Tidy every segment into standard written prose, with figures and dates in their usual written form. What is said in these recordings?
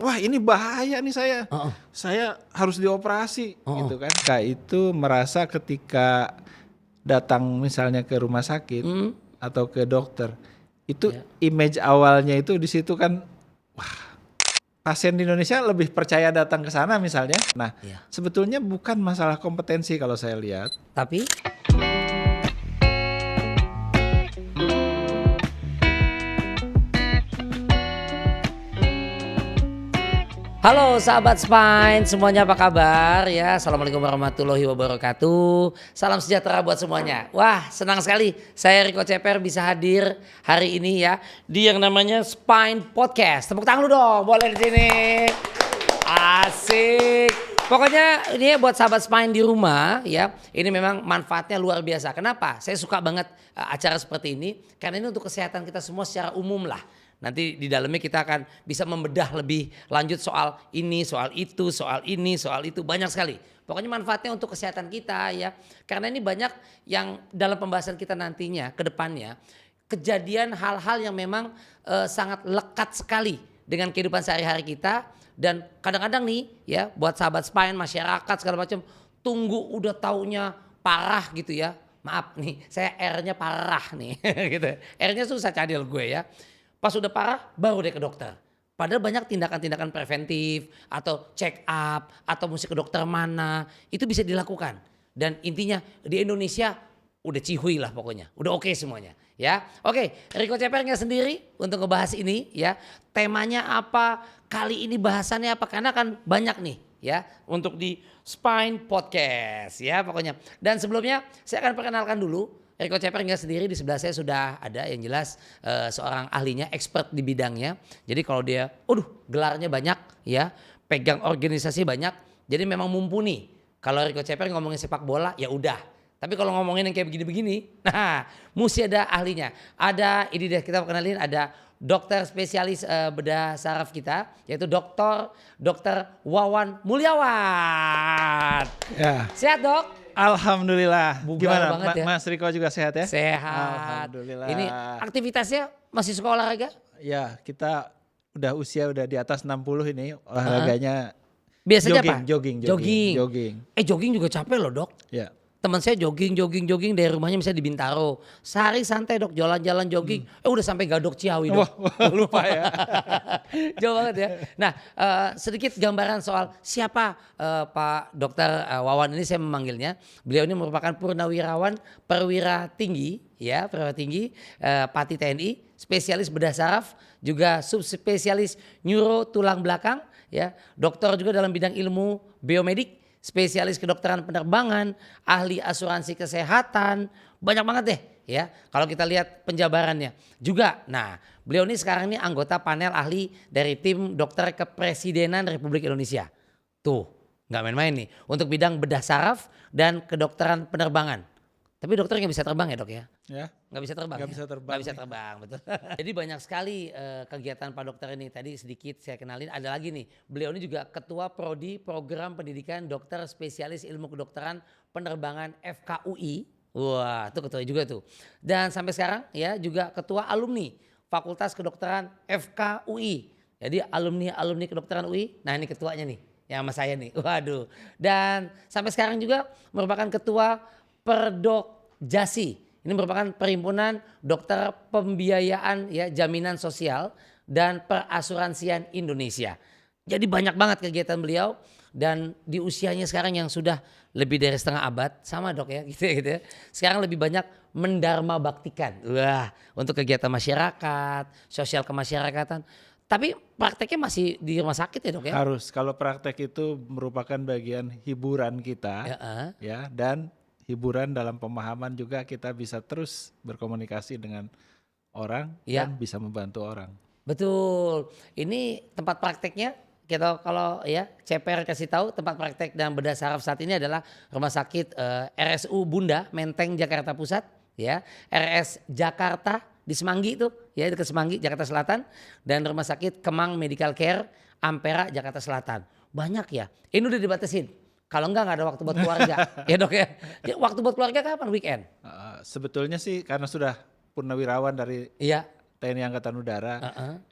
wah ini bahaya nih Heeh. saya harus dioperasi Heeh. gitu kan. Kak itu merasa ketika datang misalnya ke rumah sakit Mhm. atau ke dokter, itu Ya. image awalnya itu di situ kan, wah pasien di Indonesia lebih percaya datang ke sana misalnya. Nah Iya. sebetulnya bukan masalah kompetensi kalau saya lihat. Tapi halo sahabat Spine, semuanya apa kabar ya? Assalamualaikum warahmatullahi wabarakatuh. Salam sejahtera buat semuanya. Wah, senang sekali saya Riko Ceper bisa hadir hari ini ya di yang namanya Spine Podcast. Tepuk tangan lu dong, boleh di sini. Asik. Pokoknya ini ya buat sahabat Spine di rumah ya, ini memang manfaatnya luar biasa. Kenapa? Saya suka banget acara seperti ini karena ini untuk kesehatan kita semua secara umum lah. Nanti di dalamnya kita akan bisa membedah lebih lanjut soal ini, soal itu, soal ini, soal itu, banyak sekali. Pokoknya manfaatnya untuk kesehatan kita ya. Karena ini banyak yang dalam pembahasan kita nantinya ke depannya kejadian hal-hal yang memang sangat lekat sekali dengan kehidupan sehari-hari kita dan kadang-kadang nih ya buat sahabat Spine, masyarakat segala macam tunggu udah taunya parah gitu ya. Maaf nih, saya R-nya parah nih gitu. R-nya susah cadel gue ya. Pas udah parah baru deh ke dokter. Padahal banyak tindakan-tindakan preventif atau check up atau mesti ke dokter mana itu bisa dilakukan. Dan intinya di Indonesia udah cihuy lah pokoknya. Udah oke semuanya ya. Oke, Riko Ceper nggak sendiri untuk ngebahas ini ya. Temanya apa? Kali ini bahasannya apa? Karena kan banyak nih ya untuk di Spine Podcast ya pokoknya. Dan sebelumnya saya akan perkenalkan dulu Riko Ceper nggak sendiri, di sebelah saya sudah ada yang jelas seorang ahlinya, expert di bidangnya. Jadi kalau dia, gelarnya banyak ya, pegang organisasi banyak, jadi memang mumpuni. Kalau Riko Ceper ngomongin sepak bola ya udah. Tapi kalau ngomongin yang kayak begini-begini, nah mesti ada ahlinya. Ada, ini deh kita kenalin, ada dokter spesialis bedah saraf kita, yaitu dokter Wawan Mulyawan. Ya. Sehat dok? Alhamdulillah. Bugar Gimana banget ya. Mas Riko juga sehat ya? Sehat. Alhamdulillah. Ini aktivitasnya masih suka olahraga? Ya kita udah di atas 60 ini olahraganya Biasanya apa? jogging. Jogging juga capek loh dok. Ya. Teman saya jogging dari rumahnya misalnya di Bintaro. Sehari santai dok, jalan-jalan jogging. Udah sampai Gadok Ciawi dok. Wah, lupa ya. Jauh banget ya. Nah sedikit gambaran soal siapa Pak Dokter Wawan ini saya memanggilnya. Beliau ini merupakan purnawirawan perwira tinggi ya, perwira tinggi Pati TNI, spesialis bedah saraf, juga subspesialis neuro tulang belakang ya. Dokter juga dalam bidang ilmu biomedik, spesialis kedokteran penerbangan, ahli asuransi kesehatan, banyak banget deh ya. Kalau kita lihat penjabarannya juga. Nah, beliau ini sekarang ini anggota panel ahli dari tim dokter kepresidenan Republik Indonesia. Tuh, nggak main-main nih untuk bidang bedah saraf dan kedokteran penerbangan. Tapi dokter nggak bisa terbang ya dok ya? Ya. Nggak bisa terbang. Nggak bisa terbang. Nggak bisa terbang, betul. Jadi banyak sekali kegiatan Pak Dokter ini. Tadi sedikit saya kenalin. Ada lagi nih. Beliau ini juga Ketua Prodi Program Pendidikan Dokter Spesialis Ilmu Kedokteran Penerbangan FKUI. Wah, itu ketua juga tuh. Dan sampai sekarang ya juga Ketua Alumni Fakultas Kedokteran FKUI. Jadi alumni kedokteran UI. Nah ini ketuanya nih. Yang sama saya nih. Waduh. Dan sampai sekarang juga merupakan Ketua Perdokjasi. Ini merupakan perhimpunan dokter pembiayaan ya jaminan sosial dan perasuransian Indonesia. Jadi banyak banget kegiatan beliau dan di usianya sekarang yang sudah lebih dari setengah abad sama dok ya gitu ya. Sekarang lebih banyak mendarma baktikan. Wah, untuk kegiatan masyarakat, sosial kemasyarakatan. Tapi prakteknya masih di rumah sakit ya dok ya? Harus, kalau praktek itu merupakan bagian hiburan kita ya, dan hiburan dalam pemahaman juga kita bisa terus berkomunikasi dengan orang dan bisa membantu orang. Betul. Ini tempat prakteknya kita kalau ya Ceper kasih tahu tempat praktek dan bedah saraf saat ini adalah Rumah Sakit RSU Bunda Menteng Jakarta Pusat ya, RS Jakarta di Semanggi itu ya, dekat Semanggi Jakarta Selatan, dan Rumah Sakit Kemang Medical Care Ampera Jakarta Selatan. Banyak ya. Ini udah dibatasin. Kalau enggak ada waktu buat keluarga. Ya dok ya. Waktu buat keluarga kapan? Weekend? Sebetulnya sih karena sudah purnawirawan dari TNI Angkatan Udara.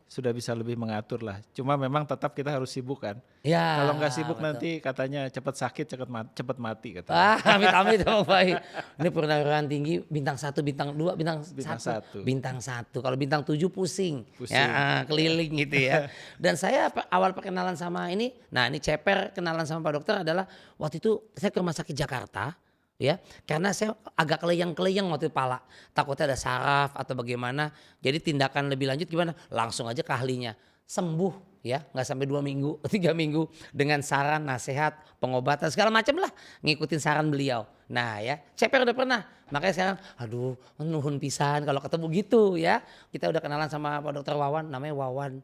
sudah bisa lebih mengatur lah. Cuma memang tetap kita harus sibuk kan. Ya, Kalau nggak sibuk betul. nanti katanya cepat sakit, cepat mati katanya. Amit-amit Bang Baik. Ini perwira tinggi bintang 1, bintang 2, bintang Bintang 1. satu. Bintang 1. Kalau bintang 7 pusing. Pusing. Ya, keliling gitu ya. Dan saya awal perkenalan sama ini, nah ini Ceper kenalan sama Pak Dokter adalah waktu itu saya ke rumah sakit Jakarta. Ya, karena saya agak keleyang-keleyang waktu itu pala, takutnya ada saraf atau bagaimana. Jadi tindakan lebih lanjut gimana? Langsung aja ke ahlinya, sembuh ya, nggak sampai 2 minggu, 3 minggu dengan saran, nasihat, pengobatan segala macam lah, ngikutin saran beliau. Nah ya, Ceper udah pernah, makanya sekarang, aduh, nuhun pisan kalau ketemu gitu ya. Kita udah kenalan sama Pak Dokter Wawan, namanya Wawan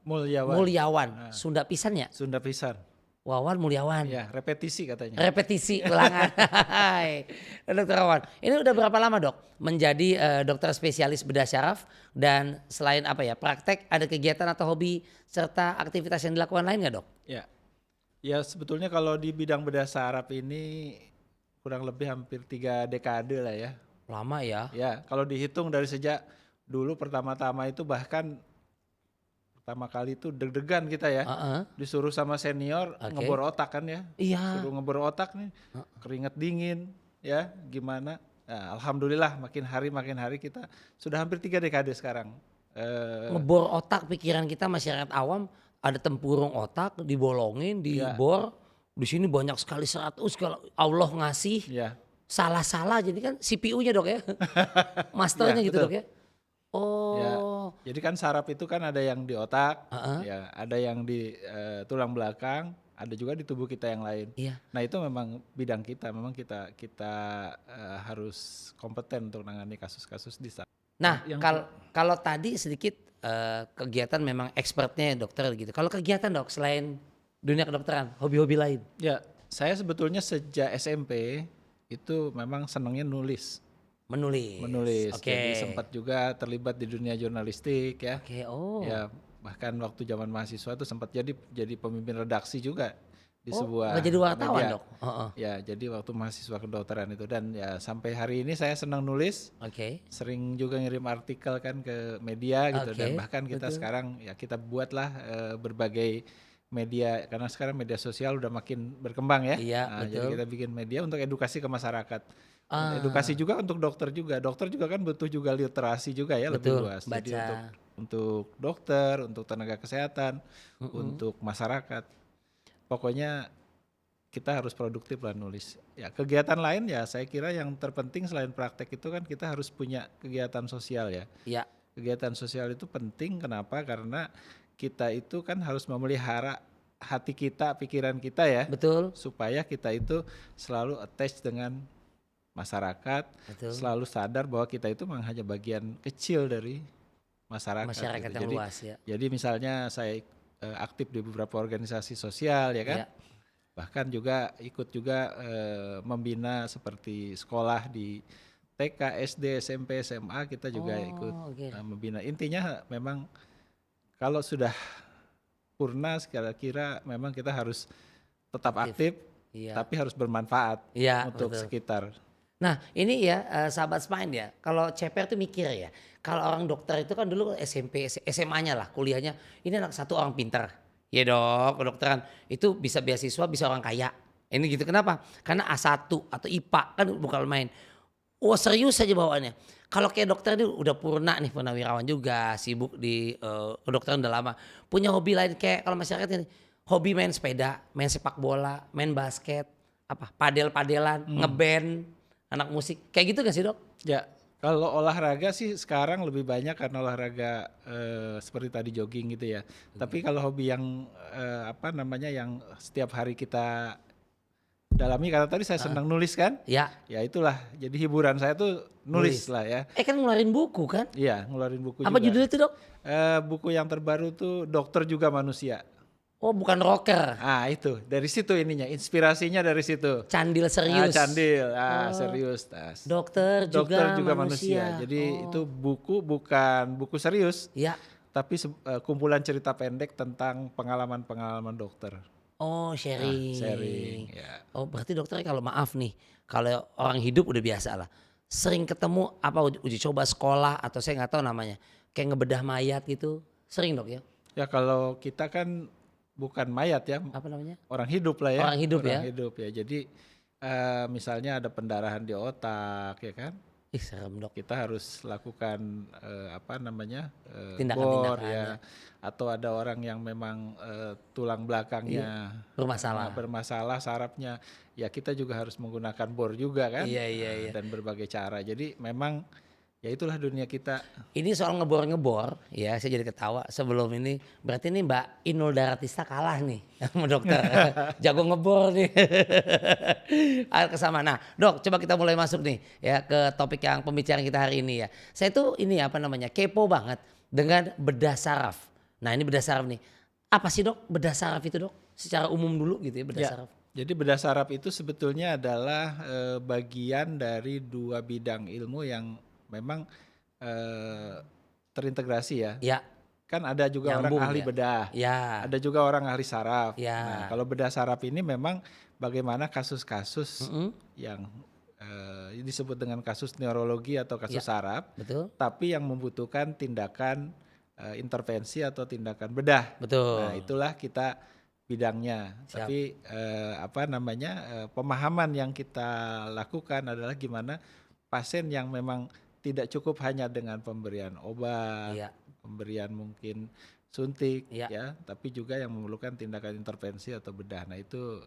Mulyawan, Sunda pisan ya? Sunda pisan. Wawan Mulyawan. Ya, repetisi katanya. Repetisi ulangan. Hai. Dokter Wawan, ini udah berapa lama Dok menjadi dokter spesialis bedah syaraf, dan selain apa ya praktek, ada kegiatan atau hobi serta aktivitas yang dilakukan lain nggak Dok? Ya sebetulnya kalau di bidang bedah syaraf ini kurang lebih hampir 3 dekade lah ya. Lama ya? Ya, kalau dihitung dari sejak dulu pertama-tama itu bahkan pertama kali itu deg-degan kita ya. Disuruh sama senior ngebor otak kan ya. Iya. Suruh ngebor otak nih, keringat dingin ya, gimana. Nah, alhamdulillah makin hari kita sudah hampir 3 dekade sekarang. Ngebor otak pikiran kita masyarakat awam, ada tempurung otak dibolongin, dibor. Di sini banyak sekali serat, kalau Allah ngasih. Salah-salah jadi kan CPU-nya Dok ya. Masternya gitu betul. Dok ya. Oh. Ya, jadi kan saraf itu kan ada yang di otak, ya, ada yang di tulang belakang, ada juga di tubuh kita yang lain. Iya. Nah itu memang bidang kita, memang kita harus kompeten untuk menangani kasus-kasus di sana. Nah kalau tadi sedikit kegiatan memang expertnya dokter gitu. Kalau kegiatan Dok selain dunia kedokteran, hobi-hobi lain? Ya, saya sebetulnya sejak SMP itu memang senangnya nulis. Menulis. Jadi sempat juga terlibat di dunia jurnalistik ya. Ya, bahkan waktu zaman mahasiswa itu sempat jadi pemimpin redaksi juga di sebuah jadi wartawan media. Dok? Ya, jadi waktu mahasiswa kedokteran itu, dan ya sampai hari ini saya senang nulis. Sering juga ngirim artikel kan ke media gitu, dan bahkan kita sekarang ya kita buatlah berbagai media, karena sekarang media sosial udah makin berkembang ya. Jadi kita bikin media untuk edukasi ke masyarakat. Edukasi juga untuk dokter juga. Dokter juga kan butuh juga literasi juga ya, lebih luas. Baca. Jadi untuk dokter, untuk tenaga kesehatan, untuk masyarakat. Pokoknya kita harus produktif lah nulis. Ya, kegiatan lain ya saya kira yang terpenting selain praktek itu kan kita harus punya kegiatan sosial ya. Kegiatan sosial itu penting, kenapa? Karena kita itu kan harus memelihara hati kita, pikiran kita ya. Betul. Supaya kita itu selalu attach dengan masyarakat, selalu sadar bahwa kita itu memang hanya bagian kecil dari masyarakat gitu. Yang luas ya. Jadi misalnya saya aktif di beberapa organisasi sosial ya kan. Bahkan juga ikut juga membina seperti sekolah di TK, SD, SMP, SMA, kita juga ikut membina. Intinya memang kalau sudah purna kira-kira memang kita harus tetap aktif, tapi harus bermanfaat untuk sekitar. Nah ini ya sahabat Spine ya, kalau Ceper tuh mikir ya, kalau orang dokter itu kan dulu SMP, SMA-nya lah kuliahnya, ini anak satu orang pintar. Ya Dok, kedokteran itu bisa beasiswa, bisa orang kaya. Ini gitu, kenapa? Karena A1 atau IPA kan bukan main. Wah serius aja bawaannya. Kalau kayak dokter ini udah purna nih, purnawirawan juga, sibuk di kedokteran udah lama. Punya hobi lain kayak kalau masyarakat ini, hobi main sepeda, main sepak bola, main basket, padel-padelan, ngeband, anak musik, kayak gitu gak sih Dok? Ya, kalau olahraga sih sekarang lebih banyak karena olahraga seperti tadi jogging gitu ya. Tapi kalau hobi yang yang setiap hari kita dalami, karena tadi saya senang nulis kan? Ya itulah, jadi hiburan saya tuh nulis lah ya. Kan ngeluarin buku kan? Iya, ngeluarin buku juga. Apa judulnya itu Dok? Buku yang terbaru tuh Dokter Juga Manusia. Oh bukan rocker. Itu dari situ ininya, inspirasinya dari situ. Candil serius. Serius. Dokter juga manusia. Jadi itu buku bukan buku serius. Tapi kumpulan cerita pendek tentang pengalaman-pengalaman dokter. Oh sharing. Sharing ya. Oh berarti dokter kalau maaf nih, kalau orang hidup udah biasa lah. Sering ketemu uji coba sekolah atau saya nggak tahu namanya. kayak ngebedah mayat gitu? Sering dok ya? Ya kalau kita kan bukan mayat ya, Apa namanya? orang hidup lah ya. Orang hidup ya? Orang hidup ya. Jadi misalnya ada pendarahan di otak ya kan. Ih serem dok. Kita harus lakukan apa namanya Tindakan-tindakan bor ya. Atau ada orang yang memang tulang belakangnya bermasalah sarafnya. Ya kita juga harus menggunakan bor juga kan. Iya. Dan berbagai cara. Jadi memang ya itulah dunia kita. Ini soal ngebor ya, saya jadi ketawa sebelum ini. Berarti ini Mbak Inul Daratista kalah nih sama dokter. Jago ngebor nih. Kesama. Nah dok, coba kita mulai masuk nih ya ke topik yang pembicaraan kita hari ini ya. Saya tuh ini apa namanya, kepo banget dengan bedah saraf. Nah ini bedah saraf nih. Apa sih dok bedah saraf itu dok? Secara umum dulu gitu ya bedah saraf. Jadi bedah saraf itu sebetulnya adalah bagian dari dua bidang ilmu yang memang terintegrasi ya. Ya. Kan ada juga Nyambung, orang ahli ya? bedah. Ya. Ada juga orang ahli saraf. Ya. Nah, kalau bedah saraf ini memang bagaimana kasus-kasus yang disebut dengan kasus neurologi atau kasus saraf. Betul. Tapi yang membutuhkan tindakan intervensi atau tindakan bedah. Betul. Nah, itulah kita bidangnya. Siap. Tapi pemahaman yang kita lakukan adalah gimana pasien yang memang tidak cukup hanya dengan pemberian obat, pemberian mungkin suntik, ya, tapi juga yang memerlukan tindakan intervensi atau bedah. Nah itu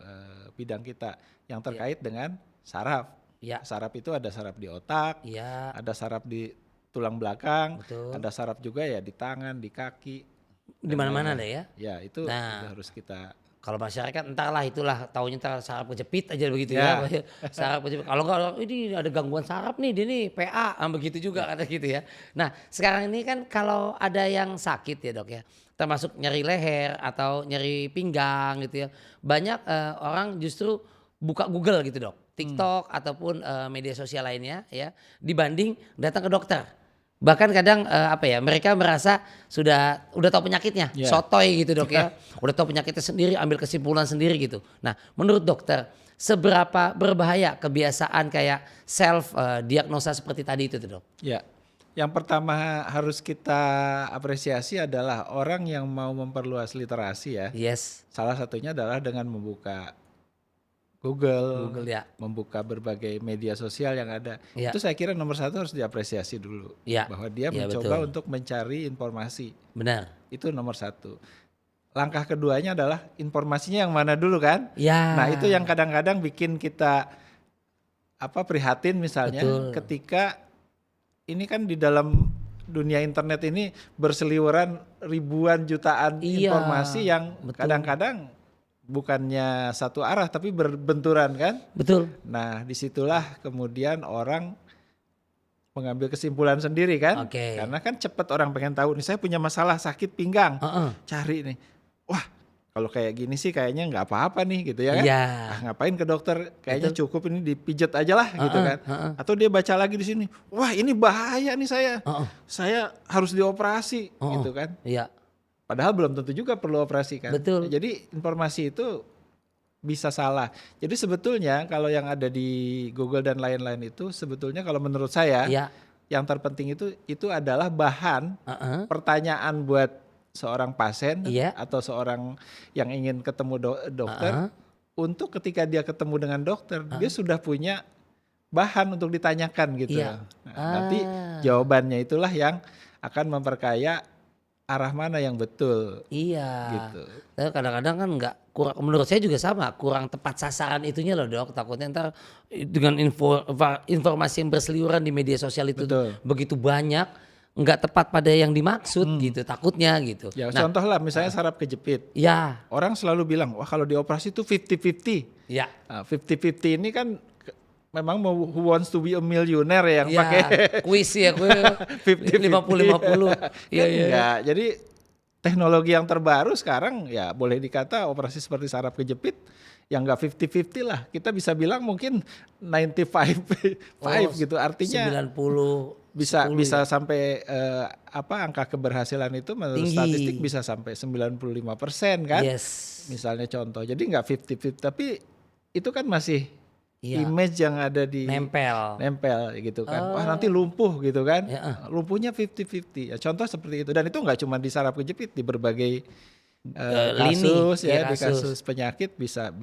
bidang kita yang terkait dengan saraf. Saraf itu ada saraf di otak, ada saraf di tulang belakang, ada saraf juga ya di tangan, di kaki, di mana-mana deh ya. Ya itu harus kita. Kalau masyarakat entahlah itulah taunya entar saraf kejepit aja begitu ya. Saraf kejepit. Kalau enggak ini ada gangguan saraf nih, dia nih PA, begitu juga kata gitu ya. Nah, sekarang ini kan kalau ada yang sakit ya, Dok ya. Termasuk nyeri leher atau nyeri pinggang gitu ya. Banyak orang justru buka Google gitu, Dok. TikTok ataupun media sosial lainnya ya, dibanding datang ke dokter. Bahkan kadang mereka merasa udah tahu penyakitnya, sotoy gitu dok ya, udah tahu penyakitnya sendiri, ambil kesimpulan sendiri gitu. Nah menurut dokter seberapa berbahaya kebiasaan kayak self diagnosa seperti tadi itu tuh dok? Ya, yang pertama harus kita apresiasi adalah orang yang mau memperluas literasi ya. Yes. Salah satunya adalah dengan membuka Google ya. Membuka berbagai media sosial yang ada. Itu saya kira nomor satu harus diapresiasi dulu. Bahwa dia mencoba untuk mencari informasi. Benar. Itu nomor satu. Langkah keduanya adalah informasinya yang mana dulu kan. Nah itu yang kadang-kadang bikin kita prihatin misalnya. Ketika ini kan di dalam dunia internet ini berseliweran ribuan jutaan informasi yang kadang-kadang bukannya satu arah tapi berbenturan kan? Betul. Nah disitulah kemudian orang mengambil kesimpulan sendiri kan? Karena kan cepat orang pengen tahu nih saya punya masalah sakit pinggang, cari nih, wah kalau kayak gini sih kayaknya nggak apa-apa nih gitu ya kan? Ngapain ke dokter? Kayaknya cukup ini dipijat aja lah gitu kan? Atau dia baca lagi di sini, wah ini bahaya nih saya harus dioperasi gitu kan? Padahal belum tentu juga perlu operasi kan. Betul. Jadi informasi itu bisa salah. Jadi sebetulnya kalau yang ada di Google dan lain-lain itu sebetulnya kalau menurut saya yang terpenting itu adalah bahan pertanyaan buat seorang pasien atau seorang yang ingin ketemu dokter untuk ketika dia ketemu dengan dokter dia sudah punya bahan untuk ditanyakan gitu. Nanti jawabannya itulah yang akan memperkaya arah mana yang betul. Gitu. Kadang-kadang kan kurang, menurut saya juga sama, kurang tepat sasaran itunya loh dok. Takutnya ntar dengan informasi yang berseliweran di media sosial itu begitu banyak, nggak tepat pada yang dimaksud gitu, takutnya gitu. Ya contoh lah misalnya saraf kejepit. Orang selalu bilang, wah kalau dioperasi itu 50-50. 50-50 ini kan memang mau Who Wants to be a Millionaire yang pakai kuis ya, 50-50. Enggak, jadi teknologi yang terbaru sekarang ya boleh dikata operasi seperti saraf kejepit yang enggak 50-50 lah. Kita bisa bilang mungkin 95 gitu. Artinya 90 bisa sampai angka keberhasilan itu menurut statistik bisa sampai 95% kan. Misalnya contoh. Jadi enggak 50-50 tapi itu kan masih image yang ada di nempel gitu kan. Wah nanti lumpuh gitu kan. Lumpuhnya 50-50. Ya, contoh seperti itu. Dan itu nggak cuma di saraf kejepit, di berbagai kasus ya, di kasus penyakit bisa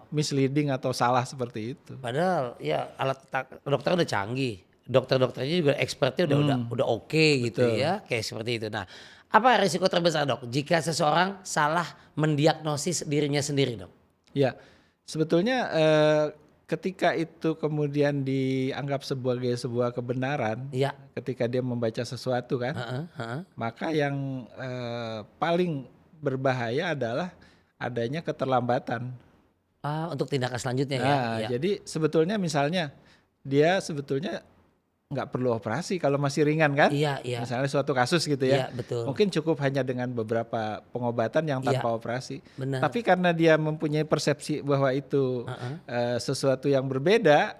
misleading atau salah seperti itu. Padahal ya alat dokter udah canggih. Dokter-dokternya juga expertnya udah oke gitu ya, kayak seperti itu. Nah, apa risiko terbesar, Dok, jika seseorang salah mendiagnosis dirinya sendiri, Dok? Ya, sebetulnya ketika itu kemudian dianggap sebagai sebuah kebenaran, ketika dia membaca sesuatu kan, maka yang paling berbahaya adalah adanya keterlambatan. Untuk tindakan selanjutnya ya. Jadi sebetulnya misalnya dia sebetulnya nggak perlu operasi kalau masih ringan kan? Iya. Misalnya suatu kasus gitu ya. Iya, betul. Mungkin cukup hanya dengan beberapa pengobatan yang tanpa operasi. Benar. Tapi karena dia mempunyai persepsi bahwa itu sesuatu yang berbeda,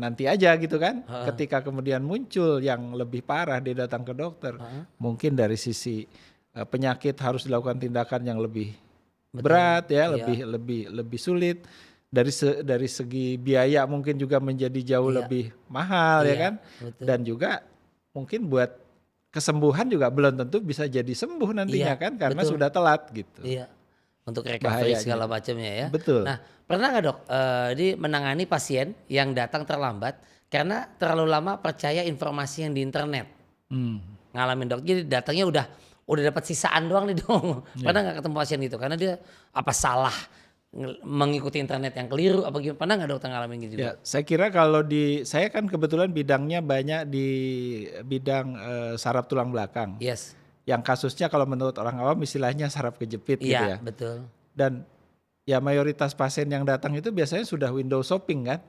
nanti aja gitu kan. Ketika kemudian muncul yang lebih parah, dia datang ke dokter. Mungkin dari sisi penyakit harus dilakukan tindakan yang lebih berat ya, lebih sulit. Dari segi biaya mungkin juga menjadi jauh lebih mahal ya kan. Betul. Dan juga mungkin buat kesembuhan juga belum tentu bisa jadi sembuh nantinya kan, karena sudah telat gitu. Untuk recovery segala macamnya ya. Betul. Nah, pernah nggak, Dok, di menangani pasien yang datang terlambat karena terlalu lama percaya informasi yang di internet? Ngalamin, Dok. Jadi datangnya udah dapat sisaan doang nih, Dok. Pernah nggak ketemu pasien gitu karena dia apa salah mengikuti internet yang keliru apa gimana? Pernah nggak, Dokter, ngalamin gitu juga? Ya, saya kira kalau saya kan kebetulan bidangnya banyak di bidang saraf tulang belakang. Yes. Yang kasusnya kalau menurut orang awam istilahnya saraf kejepit gitu ya. Iya, betul. Dan ya mayoritas pasien yang datang itu biasanya sudah window shopping kan.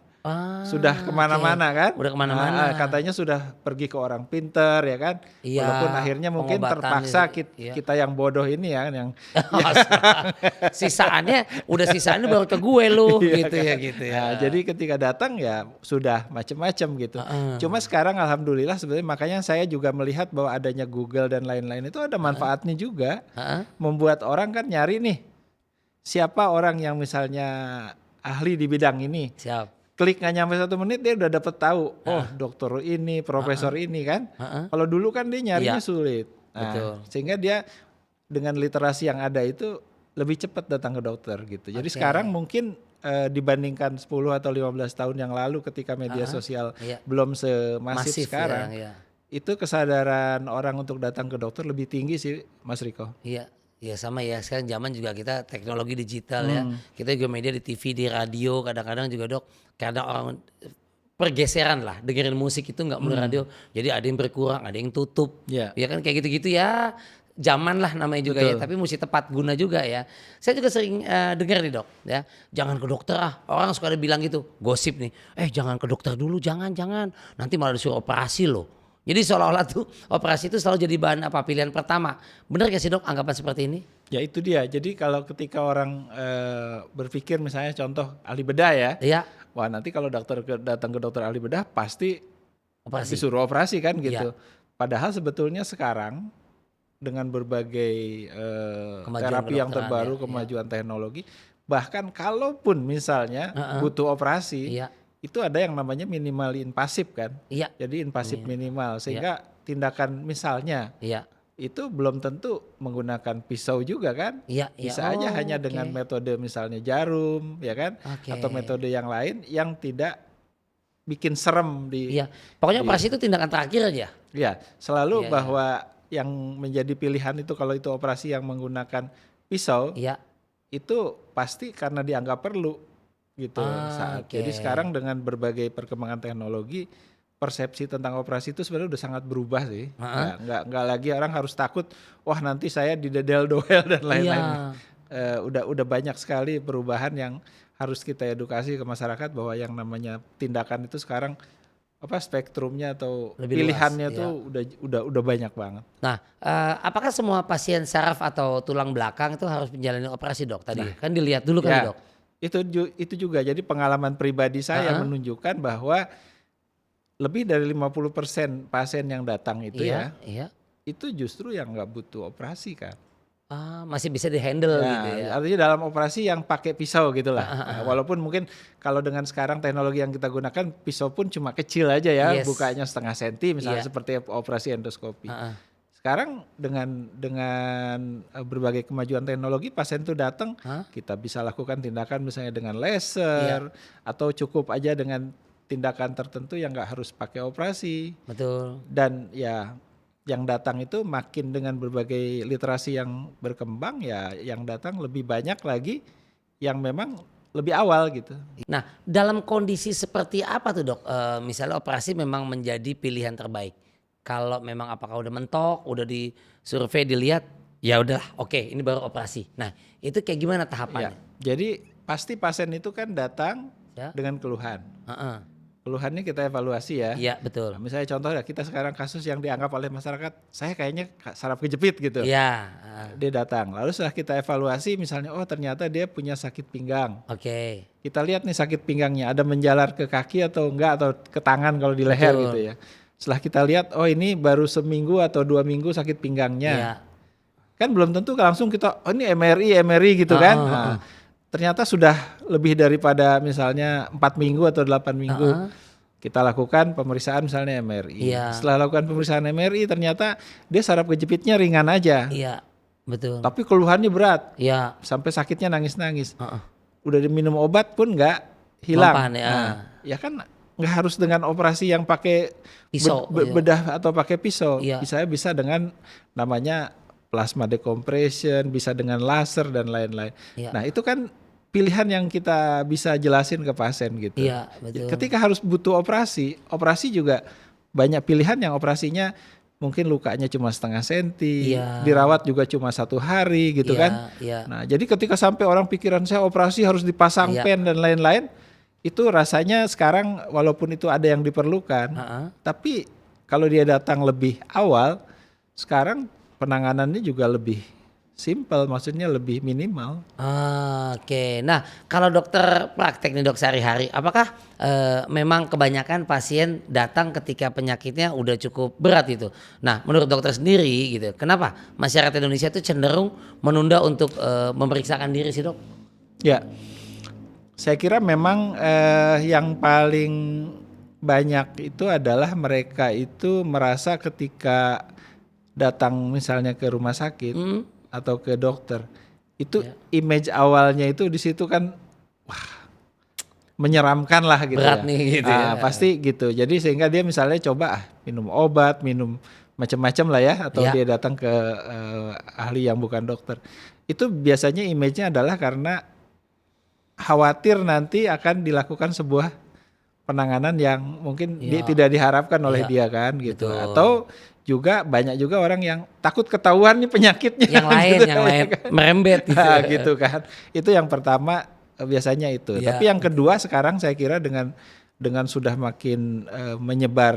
Sudah kemana-mana kan. Udah kemana-mana. Katanya sudah pergi ke orang pinter ya kan. Walaupun akhirnya mungkin terpaksa kita yang bodoh ini ya yang sisaannya baru ke gue lu gitu ya. Nah, jadi ketika datang ya sudah macam-macam gitu. Cuma sekarang alhamdulillah sebenarnya makanya saya juga melihat bahwa adanya Google dan lain-lain itu ada manfaatnya juga. Membuat orang kan nyari nih siapa orang yang misalnya ahli di bidang ini. Siap. Klik nggak nyampe 1 menit dia udah dapet tahu, dokter ini, profesor ini kan. Kalau dulu kan dia nyarinya sulit. Nah, sehingga dia dengan literasi yang ada itu lebih cepat datang ke dokter gitu. Jadi sekarang mungkin dibandingkan 10 atau 15 tahun yang lalu ketika media sosial belum semasif sekarang, itu kesadaran orang untuk datang ke dokter lebih tinggi sih, Mas Riko. Iya sama ya, sekarang zaman juga kita teknologi digital ya. Kita juga media di TV, di radio, kadang-kadang juga, Dok, karena orang pergeseran lah, dengerin musik itu nggak melalui radio. Jadi ada yang berkurang, ada yang tutup. Ya kan kayak gitu-gitu ya. Zaman lah namanya juga ya, tapi mesti tepat guna juga ya. Saya juga sering dengar nih, Dok, ya. Jangan ke dokter orang suka ada bilang gitu, gosip nih. Jangan ke dokter dulu, jangan. Nanti malah disuruh operasi loh. Jadi seolah-olah tuh operasi itu selalu jadi bahan pilihan pertama. Benar gak sih, Dok, anggapan seperti ini? Ya itu dia. Jadi kalau ketika orang berpikir misalnya contoh ahli bedah ya. Wah nanti kalau datang ke dokter ahli bedah pasti disuruh operasi kan gitu. Padahal sebetulnya sekarang dengan berbagai terapi yang terbaru, kemajuan teknologi, bahkan kalaupun misalnya butuh operasi, itu ada yang namanya minimal invasif kan. Jadi invasif minimal sehingga tindakan misalnya itu belum tentu menggunakan pisau juga kan. Bisa aja hanya dengan metode misalnya jarum ya kan, atau metode yang lain yang tidak bikin serem pokoknya operasi itu tindakan terakhir aja. Selalu bahwa yang menjadi pilihan itu kalau itu operasi yang menggunakan pisau, itu pasti karena dianggap perlu gitu. Jadi sekarang dengan berbagai perkembangan teknologi, persepsi tentang operasi itu sebenarnya udah sangat berubah sih. Nggak lagi orang harus takut, wah nanti saya didedel-doel dan lain-lain. Udah banyak sekali perubahan yang harus kita edukasi ke masyarakat bahwa yang namanya tindakan itu sekarang spektrumnya atau lebih pilihannya luas, tuh udah banyak banget. Nah, apakah semua pasien saraf atau tulang belakang itu harus menjalani operasi, Dok? Tadi kan dilihat dulu kan, Dok? Itu juga jadi pengalaman pribadi saya menunjukkan bahwa lebih dari 50% pasien yang datang itu itu justru yang nggak butuh operasi kan. Masih bisa di-handle gitu ya. Artinya dalam operasi yang pakai pisau gitulah. Nah, walaupun mungkin kalau dengan sekarang teknologi yang kita gunakan pisau pun cuma kecil aja ya, bukanya setengah senti misalnya seperti operasi endoskopi. Sekarang dengan berbagai kemajuan teknologi, pasien tuh datang, kita bisa lakukan tindakan misalnya dengan laser atau cukup aja dengan tindakan tertentu yang nggak harus pakai operasi. Betul. Dan ya yang datang itu makin dengan berbagai literasi yang berkembang, ya yang datang lebih banyak lagi yang memang lebih awal gitu. Nah, dalam kondisi seperti apa tuh dok? Misalnya operasi memang menjadi pilihan terbaik. Kalau memang apakah udah mentok, udah di survei dilihat, ya udah oke, ini baru operasi. Nah, itu kayak gimana tahapannya? Jadi pasti pasien itu kan datang dengan keluhan. Keluhannya kita evaluasi ya. Iya betul. Nah, misalnya contoh ya, kita sekarang kasus yang dianggap oleh masyarakat, saya kayaknya saraf kejepit gitu. Iya. Dia datang, lalu setelah kita evaluasi misalnya, oh ternyata dia punya sakit pinggang. Oke. Kita lihat nih sakit pinggangnya, ada menjalar ke kaki atau enggak, atau ke tangan kalau di leher gitu ya. Setelah kita lihat, oh ini baru seminggu atau 2 minggu sakit pinggangnya. Iya. Kan belum tentu langsung kita, oh ini MRI gitu kan. Nah, ternyata sudah lebih daripada misalnya 4 minggu atau 8 minggu. Kita lakukan pemeriksaan misalnya MRI. Setelah lakukan pemeriksaan MRI ternyata dia saraf kejepitnya ringan aja. Iya, betul. Tapi keluhannya berat. Iya. Sampai sakitnya nangis-nangis. Udah diminum obat pun nggak hilang. Mempan, ya. Nah, ya kan nggak harus dengan operasi yang pakai pisau, bedah atau pakai pisau. Iya. Bisa dengan namanya plasma decompression, bisa dengan laser dan lain-lain. Iya. Nah itu kan pilihan yang kita bisa jelasin ke pasien gitu. Iya, betul. Ketika harus butuh operasi juga banyak pilihan yang operasinya mungkin lukanya cuma setengah senti, dirawat juga cuma 1 hari gitu kan. Nah jadi ketika sampai orang pikiran saya operasi harus dipasang pen dan lain-lain, itu rasanya sekarang walaupun itu ada yang diperlukan, tapi kalau dia datang lebih awal, sekarang penanganannya juga lebih simple, maksudnya lebih minimal. Oke, nah kalau dokter praktek nih dok sehari-hari, apakah memang kebanyakan pasien datang ketika penyakitnya udah cukup berat itu? Nah menurut dokter sendiri gitu, kenapa masyarakat Indonesia itu cenderung menunda untuk memeriksakan diri sih dok? Ya, saya kira memang yang paling banyak itu adalah mereka itu merasa ketika datang misalnya ke rumah sakit atau ke dokter, itu image awalnya itu di situ kan wah menyeramkan lah gitu. Berat nih gitu ya. Pasti gitu. Jadi sehingga dia misalnya coba minum obat, minum macam-macam lah ya, atau dia datang ke ahli yang bukan dokter. Itu biasanya image-nya adalah karena khawatir nanti akan dilakukan sebuah penanganan yang mungkin tidak diharapkan oleh dia kan gitu. Betul. Atau juga banyak juga orang yang takut ketahuan nih penyakitnya yang lain gitu, yang lain kan? Merembet gitu. Gitu kan. Itu yang pertama biasanya itu. Tapi yang kedua sekarang saya kira dengan sudah makin menyebar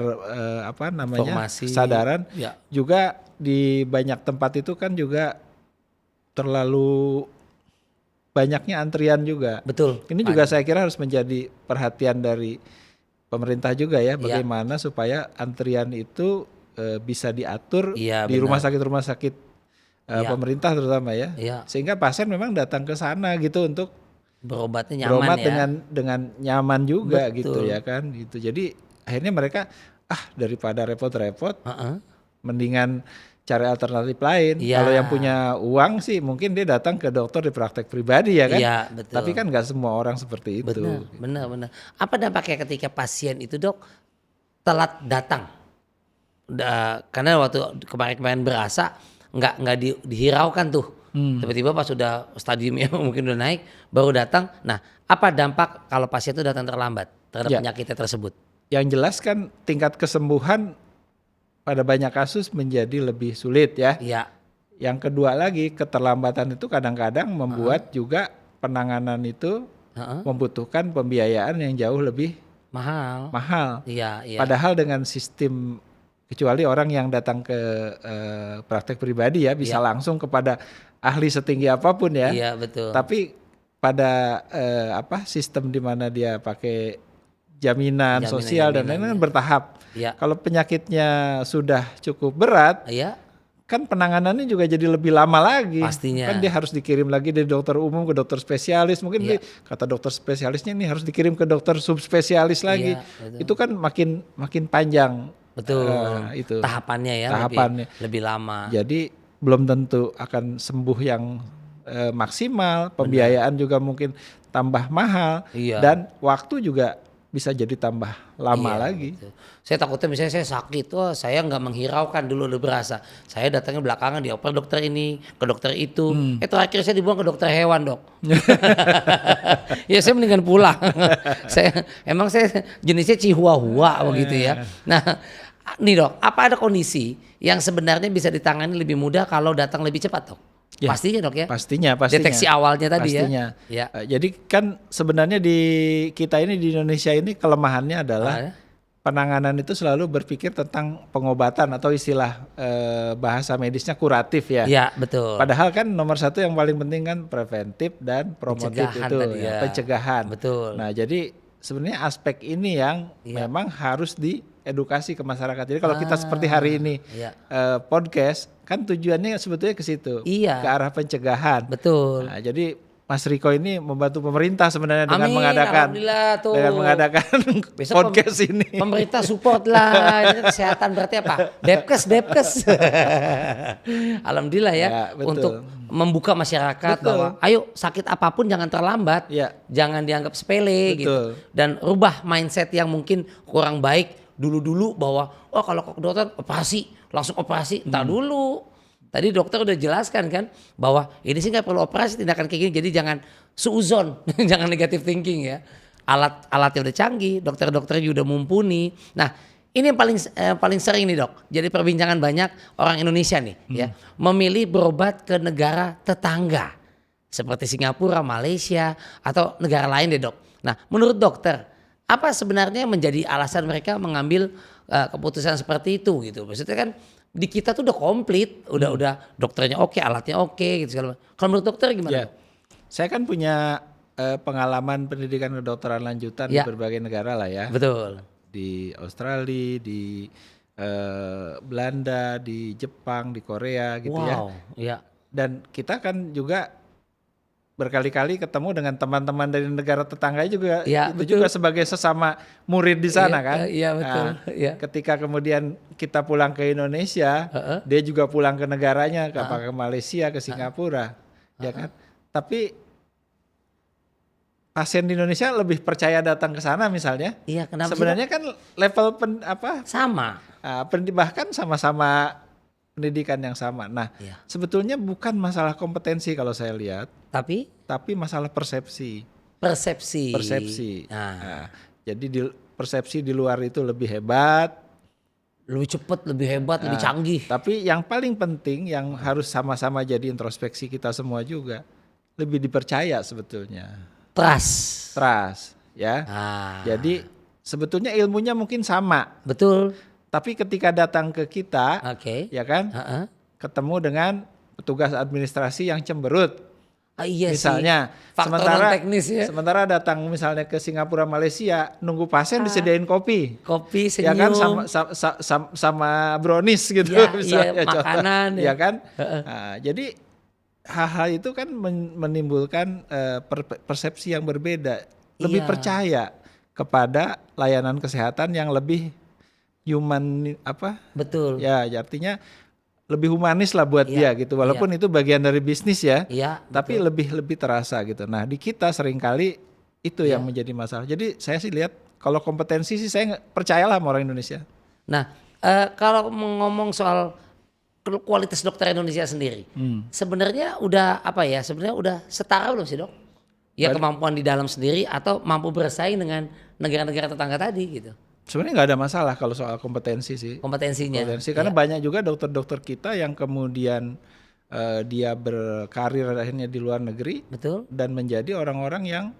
informasi, kesadaran juga di banyak tempat itu kan juga terlalu banyaknya antrian juga. Betul. Ini juga saya kira harus menjadi perhatian dari pemerintah juga ya, bagaimana supaya antrian itu bisa diatur di rumah sakit pemerintah terutama ya, sehingga pasien memang datang ke sana gitu untuk berobatnya nyaman berobat dengan nyaman juga. Betul. Gitu ya kan gitu. Jadi akhirnya mereka daripada repot-repot mendingan cari alternatif lain. Kalau yang punya uang sih mungkin dia datang ke dokter di praktek pribadi ya kan. Betul. Tapi kan nggak semua orang seperti itu. Benar. Apa dampaknya ketika pasien itu dok telat datang? Karena waktu kemarin berasa nggak dihiraukan tuh. Tiba-tiba pas sudah stadiumnya mungkin udah naik baru datang. Nah, apa dampak kalau pasien itu datang terlambat terhadap penyakitnya tersebut? Yang jelas kan tingkat kesembuhan pada banyak kasus menjadi lebih sulit ya. Yang kedua lagi, keterlambatan itu kadang-kadang membuat juga penanganan itu membutuhkan pembiayaan yang jauh lebih mahal. Padahal dengan sistem, kecuali orang yang datang ke praktek pribadi ya bisa langsung kepada ahli setinggi apapun ya. Betul. Tapi pada sistem di mana dia pakai jaminan sosial dan lain-lain bertahap. Kalau penyakitnya sudah cukup berat, kan penanganannya juga jadi lebih lama lagi. Pastinya. Kan dia harus dikirim lagi dari dokter umum ke dokter spesialis. Mungkin kata dokter spesialisnya ini harus dikirim ke dokter subspesialis lagi. Itu kan makin panjang. Betul. Itu tahapannya ya. Lebih lama. Jadi belum tentu akan sembuh yang maksimal. Pembiayaan juga mungkin tambah mahal. Dan waktu juga bisa jadi tambah lama lagi. Betul. Saya takutnya misalnya saya sakit, saya nggak menghiraukan dulu udah berasa. Saya datangnya belakangan dioper dokter ini, ke dokter itu. Terakhir saya dibuang ke dokter hewan, Dok. Ya saya mendingan pulang. saya jenisnya Chihuahua begitu ya. Nah, nih Dok, apa ada kondisi yang sebenarnya bisa ditangani lebih mudah kalau datang lebih cepat, Dok? Ya, pastinya Dok ya. Pastinya. Deteksi awalnya tadi ya. Jadi kan sebenarnya di kita ini di Indonesia ini kelemahannya adalah penanganan itu selalu berpikir tentang pengobatan atau istilah bahasa medisnya kuratif ya. Iya betul. Padahal kan nomor satu yang paling penting kan preventif dan promotif pencegahan. Betul. Nah jadi sebenarnya aspek ini yang memang harus diedukasi ke masyarakat. Jadi kalau kita seperti hari ini podcast kan tujuannya sebetulnya ke situ, ke arah pencegahan. Betul. Nah, jadi Mas Riko ini membantu pemerintah sebenarnya dengan mengadakan podcast ini. Pemerintah support lah, ini kesehatan berarti apa? Depkes. Alhamdulillah ya untuk membuka masyarakat bahwa ayo sakit apapun jangan terlambat, jangan dianggap sepele gitu. Dan rubah mindset yang mungkin kurang baik dulu bahwa kalau ke dokter langsung operasi, entar dulu. Tadi dokter udah jelaskan kan bahwa ini sih nggak perlu operasi, tindakan kayak gini, jadi jangan suuzon, jangan negative thinking ya. Alatnya udah canggih, dokter-dokternya udah mumpuni. Nah ini yang paling sering nih Dok, jadi perbincangan banyak orang Indonesia nih ya, memilih berobat ke negara tetangga seperti Singapura, Malaysia atau negara lain deh Dok. Nah menurut dokter apa sebenarnya menjadi alasan mereka mengambil keputusan seperti itu gitu? Maksudnya kan di kita tuh udah komplit, udah dokternya oke, alatnya oke gitu segala macam. Kalau menurut dokter gimana? Saya kan punya pengalaman pendidikan kedokteran lanjutan di berbagai negara lah ya. Betul. Di Australia, di Belanda, di Jepang, di Korea gitu ya. Dan kita kan juga berkali-kali ketemu dengan teman-teman dari negara tetangga juga, juga sebagai sesama murid di sana kan. Iya betul. Nah, ketika kemudian kita pulang ke Indonesia, dia juga pulang ke negaranya, ke Malaysia, ke Singapura, ya kan. Tapi pasien di Indonesia lebih percaya datang ke sana misalnya. Iya, kenapa sebenarnya sih, kan level sama. Bahkan sama-sama pendidikan yang sama. Nah, sebetulnya bukan masalah kompetensi kalau saya lihat, tapi masalah persepsi. Persepsi. Nah, jadi persepsi di luar itu lebih hebat, lebih cepat, lebih hebat, lebih canggih. Tapi yang paling penting yang harus sama-sama jadi introspeksi kita semua juga, lebih dipercaya sebetulnya. Trust, ya. Jadi sebetulnya ilmunya mungkin sama. Betul. Tapi ketika datang ke kita, ya kan, ketemu dengan petugas administrasi yang cemberut. Misalnya, sementara datang misalnya ke Singapura, Malaysia, nunggu pasien disediain kopi, senyum, ya kan, sama brownies gitu, misalnya makanan, ya kan. Nah, jadi hal-hal itu kan menimbulkan persepsi yang berbeda, lebih percaya kepada layanan kesehatan yang lebih human betul ya, artinya lebih humanis lah buat dia gitu, walaupun itu bagian dari bisnis ya, tapi lebih terasa gitu. Nah di kita seringkali itu yang menjadi masalah. Jadi saya sih lihat kalau kompetensi sih saya percayalah sama orang Indonesia. Nah kalau ngomong soal kualitas dokter Indonesia sendiri, sebenarnya udah sebenarnya udah setara belum sih Dok? Ya kemampuan di dalam sendiri atau mampu bersaing dengan negara-negara tetangga tadi gitu? Sebenarnya nggak ada masalah kalau soal kompetensi sih. Kompetensinya. Karena banyak juga dokter-dokter kita yang kemudian dia berkarir akhirnya di luar negeri. Betul. Dan menjadi orang-orang yang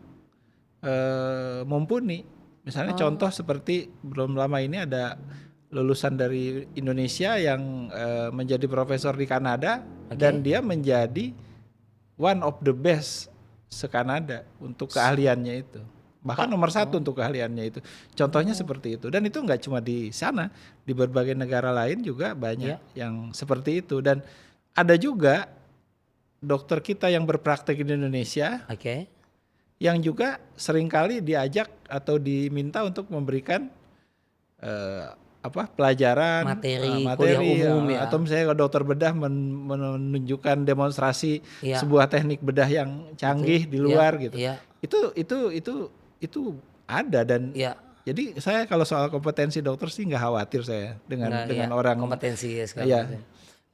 mumpuni. Misalnya contoh seperti belum lama ini ada lulusan dari Indonesia yang menjadi profesor di Kanada dan dia menjadi one of the best se-Kanada untuk keahliannya itu. bahkan nomor 1 untuk keahliannya itu. Contohnya seperti itu, dan itu nggak cuma di sana, di berbagai negara lain juga banyak yang seperti itu. Dan ada juga dokter kita yang berpraktek di Indonesia, yang juga seringkali diajak atau diminta untuk memberikan pelajaran, materi kuliah umum atau misalnya kalau dokter bedah menunjukkan demonstrasi sebuah teknik bedah yang canggih di luar gitu. Itu ada, dan jadi saya kalau soal kompetensi dokter sih nggak khawatir saya dengan orang kompetensi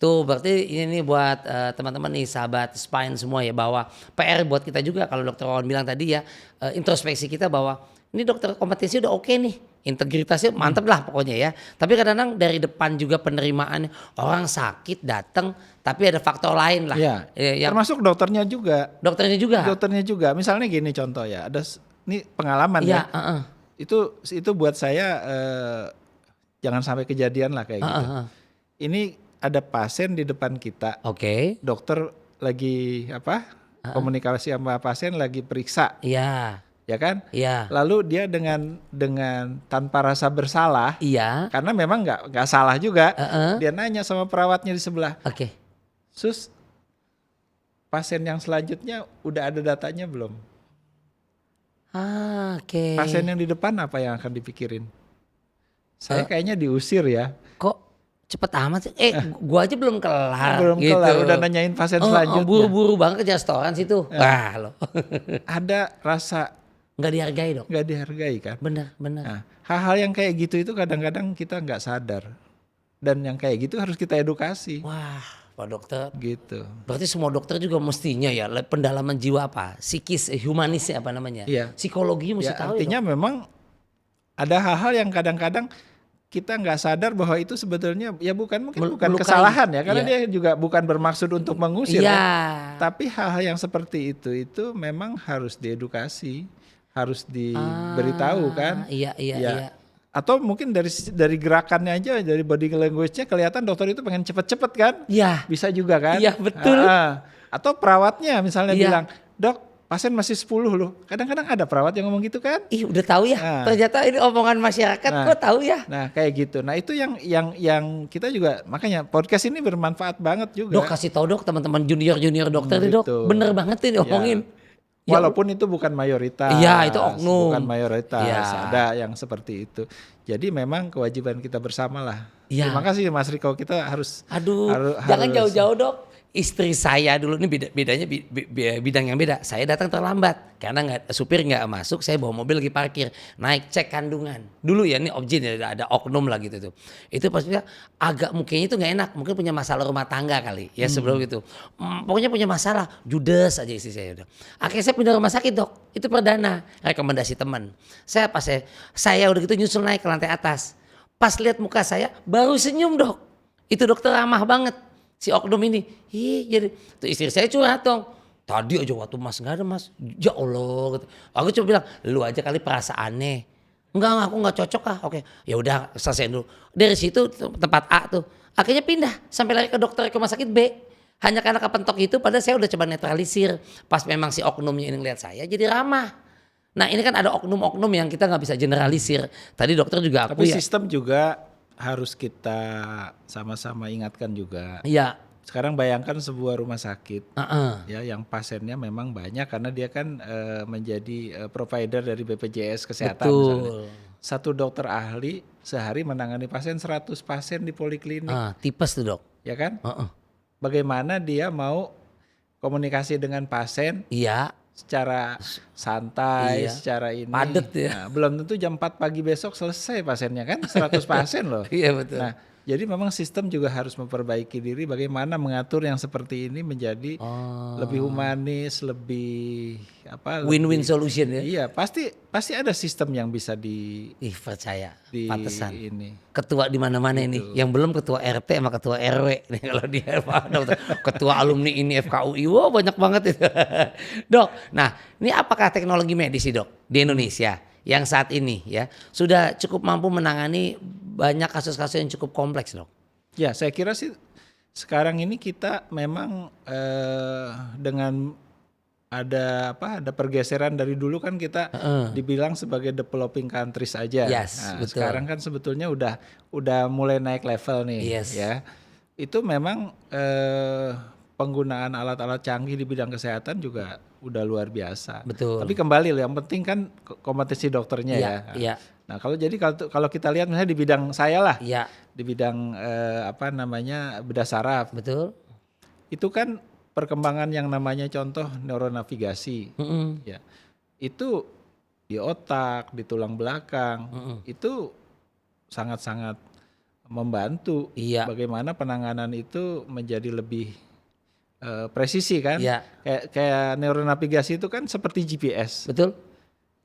Tuh berarti ini nih buat teman-teman nih sahabat Spine semua ya, bahwa PR buat kita juga kalau Dokter Wawan bilang tadi ya, introspeksi kita bahwa ini dokter kompetensi udah oke nih, integritasnya mantep lah pokoknya ya. Tapi kadang-kadang dari depan juga penerimaan, orang sakit datang tapi ada faktor lain lah. Termasuk dokternya juga. Dokternya juga. Misalnya gini contoh ya, ada ini pengalaman ya. Itu buat saya jangan sampai kejadian lah kayak gitu. Ini ada pasien di depan kita. Dokter lagi komunikasi sama pasien, lagi periksa. Ya kan? Lalu dia dengan tanpa rasa bersalah, karena memang nggak salah juga, dia nanya sama perawatnya di sebelah. Sus, pasien yang selanjutnya udah ada datanya belum? Pasien yang di depan apa yang akan dipikirin? Saya kayaknya diusir ya. Kok cepet amat sih? Gua aja belum kelar. Udah nanyain pasien selanjutnya. Buru-buru banget ke restoran situ. Wah lo. Ada rasa nggak dihargai dok. Nggak dihargai kan. Benar. Nah, hal-hal yang kayak gitu itu kadang-kadang kita nggak sadar. Dan yang kayak gitu harus kita edukasi. Wah Pak Dokter. Gitu. Berarti semua dokter juga mestinya ya pendalaman jiwa apa? Psikis, humanisnya apa namanya? Psikologi mesti tahu. Artinya memang ada hal-hal yang kadang-kadang kita nggak sadar bahwa itu sebetulnya ya bukan kesalahan ya, karena dia juga bukan bermaksud untuk mengusir ya. Tapi hal-hal yang seperti itu memang harus diedukasi, harus diberitahu kan. Iya. Atau mungkin dari gerakannya aja, dari body language-nya kelihatan dokter itu pengen cepet-cepet kan. Iya. Bisa juga kan. Iya betul. Atau perawatnya misalnya bilang, dok pasien masih 10 loh. Kadang-kadang ada perawat yang ngomong gitu kan. Udah tahu ya. Ternyata ini omongan masyarakat kok tahu ya. Nah kayak gitu. Nah itu yang kita juga, makanya podcast ini bermanfaat banget juga. Dok kasih tahu dok teman-teman junior dokter nih dok. Bener banget ini omongin. Walaupun itu bukan mayoritas. Iya itu oknum. Bukan mayoritas. Ada yang seperti itu. Jadi memang kewajiban kita bersama lah. Terima kasih Mas Riko, kita harus. Jangan jauh-jauh dok. Istri saya dulu ini bedanya bidang yang beda. Saya datang terlambat karena supir nggak masuk. Saya bawa mobil lagi parkir, naik cek kandungan. Dulu ya ini objin ya, ada oknum lah gitu tuh. Itu pasti agak mukanya itu nggak enak. Mungkin punya masalah rumah tangga kali ya sebelum itu. Pokoknya punya masalah, judes aja istri saya udah. Akhirnya saya pindah rumah sakit dok. Itu perdana rekomendasi teman. Saya udah gitu nyusul naik ke lantai atas. Pas lihat muka saya baru senyum dok. Itu dokter ramah banget. Si oknum ini, jadi tuh istri saya curhat dong. Tadi aja waktu mas nggak ada mas, ya Allah. Gitu. Aku cuma bilang, lu aja kali perasaannya. Enggak, aku nggak cocok ah. Oke, ya udah selesai dulu. Dari situ tempat A tuh, akhirnya pindah sampai lari ke dokter ke rumah sakit B. Hanya karena kepentok itu, padahal saya udah coba netralisir. Pas memang si oknumnya ini ngeliat saya, jadi ramah. Nah ini kan ada oknum-oknum yang kita nggak bisa generalisir. Tadi dokter juga aku. Tapi sistem juga harus kita sama-sama ingatkan juga. Iya. Sekarang bayangkan sebuah rumah sakit ya yang pasiennya memang banyak karena dia kan menjadi provider dari BPJS Kesehatan. Betul. Misalnya. Satu dokter ahli sehari menangani pasien 100 pasien di poliklinik. Tipes tuh dok. Ya kan? Bagaimana dia mau komunikasi dengan pasien? Iya. Secara santai, secara ini. Padet ya. Nah, belum tentu jam 4 pagi besok selesai pasiennya kan, 100 pasien loh. Iya betul. Nah, jadi memang sistem juga harus memperbaiki diri bagaimana mengatur yang seperti ini menjadi lebih humanis, lebih win-win solution ya. Iya, pasti ada sistem yang bisa percaya. Pantesan. Ini. Ketua di mana-mana ini, yang belum ketua RT sama ketua RW nih kalau dia ketua alumni ini FKUI, wow banyak banget itu. Dok, nah ini apakah teknologi medis sih dok di Indonesia yang saat ini ya sudah cukup mampu menangani banyak kasus-kasus yang cukup kompleks dok? Ya saya kira sih sekarang ini kita memang dengan ada pergeseran dari dulu kan kita dibilang sebagai developing countries aja. Yes, Nah, betul. sekarang kan sebetulnya udah mulai naik level nih, Yes. ya. Itu memang penggunaan alat-alat canggih di bidang kesehatan juga udah luar biasa. Betul. Tapi kembali yang penting kan kompetensi dokternya Iya, ya. iya. Nah, kalau kita lihat misalnya di bidang saya lah, Iya, di bidang bedah saraf, betul. itu kan perkembangan yang namanya contoh neuronavigasi, ya itu di otak, di tulang belakang, itu sangat-sangat membantu Iya. bagaimana penanganan itu menjadi lebih presisi kan. Iya. Kayak neuronavigasi itu kan seperti GPS. Betul.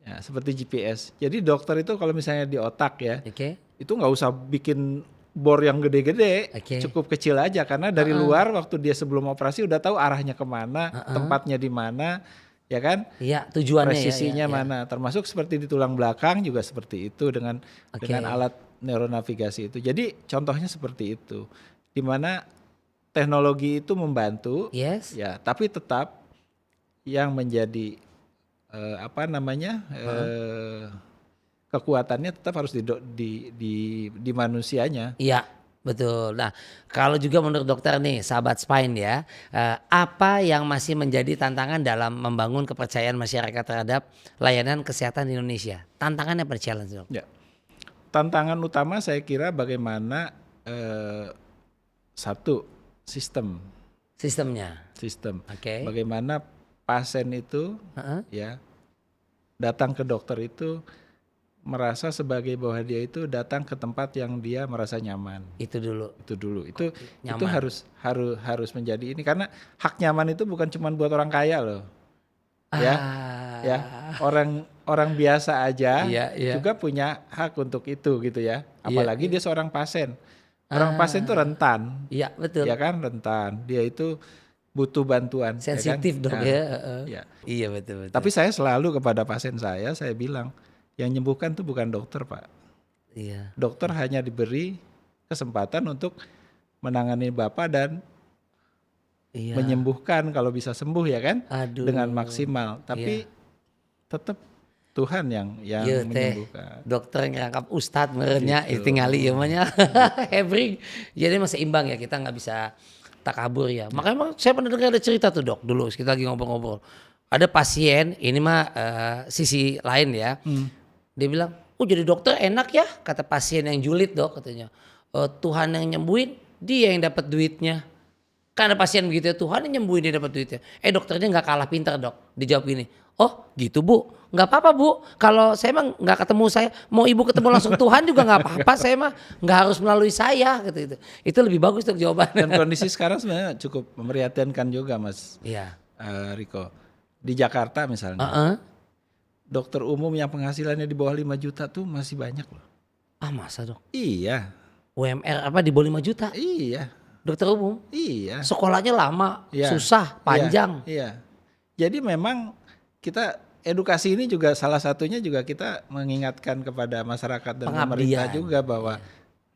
Ya, seperti GPS. Jadi dokter itu kalau misalnya di otak ya, Oke. itu nggak usah bikin bor yang gede-gede, Oke. cukup kecil aja karena dari luar waktu dia sebelum operasi udah tahu arahnya kemana, tempatnya di mana, ya kan? Iya, tujuannya presisinya ya. mana. Termasuk seperti di tulang belakang juga seperti itu dengan alat neuronavigasi itu. Jadi contohnya seperti itu, di mana teknologi itu membantu, Yes. ya, tapi tetap yang menjadi kekuatannya tetap harus di manusianya. Iya, betul. Nah, kalau juga menurut dokter nih, sahabat Spine ya, apa yang masih menjadi tantangan dalam membangun kepercayaan masyarakat terhadap layanan kesehatan di Indonesia? Tantangannya apa, challenge, Dok? Ya. Tantangan utama saya kira bagaimana satu sistemnya. Oke. Bagaimana pasien itu ya datang ke dokter itu merasa sebagai bahwa dia itu datang ke tempat yang dia merasa nyaman. Itu dulu. Itu harus menjadi ini, karena hak nyaman itu bukan cuma buat orang kaya loh. Ya. Orang biasa aja juga punya hak untuk itu gitu ya. Apalagi dia seorang pasien. Orang pasien itu rentan. Iya, betul. Ya kan, rentan. Dia itu butuh bantuan. Sensitif, ya kan? Dok, ya. Iya, betul. Tapi saya selalu kepada pasien saya bilang, yang menyembuhkan itu bukan dokter, Pak. Iya. Dokter hanya diberi kesempatan untuk menangani Bapak dan menyembuhkan kalau bisa sembuh ya kan. Aduh. Dengan maksimal. Tapi tetap Tuhan yang menyembuhkan. Dokter ngerangkap ustadz merenya Gitu. tingali ya namanya. Hebring. Jadi masih imbang ya, kita nggak bisa takabur ya. Makanya saya pernah dengar ada cerita tuh, Dok, dulu kita lagi ngobrol-ngobrol. Ada pasien, ini mah sisi lain ya. Dia bilang, jadi dokter enak ya, kata pasien yang julid, Dok, katanya. Tuhan yang nyembuhin, dia yang dapat duitnya. Karena pasien begitu ya, Tuhan yang nyembuhin, dia dapat duitnya. Dokternya nggak kalah pintar, Dok. Dijawab gini, oh gitu Bu, nggak apa-apa Bu. Kalau saya mah nggak ketemu saya, mau Ibu ketemu langsung Tuhan juga nggak apa-apa. Saya mah nggak harus melalui saya, gitu. Itu lebih bagus, Dok, jawabannya. Dan kondisi sekarang sebenarnya cukup memprihatinkan juga, Mas. Iya. Riko. Di Jakarta misalnya. Dokter umum yang penghasilannya di bawah 5 juta tuh masih banyak loh. Masa, Dok? Iya. UMR apa di bawah 5 juta? Iya. Dokter umum? Iya. Sekolahnya lama, Iya. susah, panjang. Iya. Jadi memang kita edukasi ini juga salah satunya juga kita mengingatkan kepada masyarakat dan pemerintah juga bahwa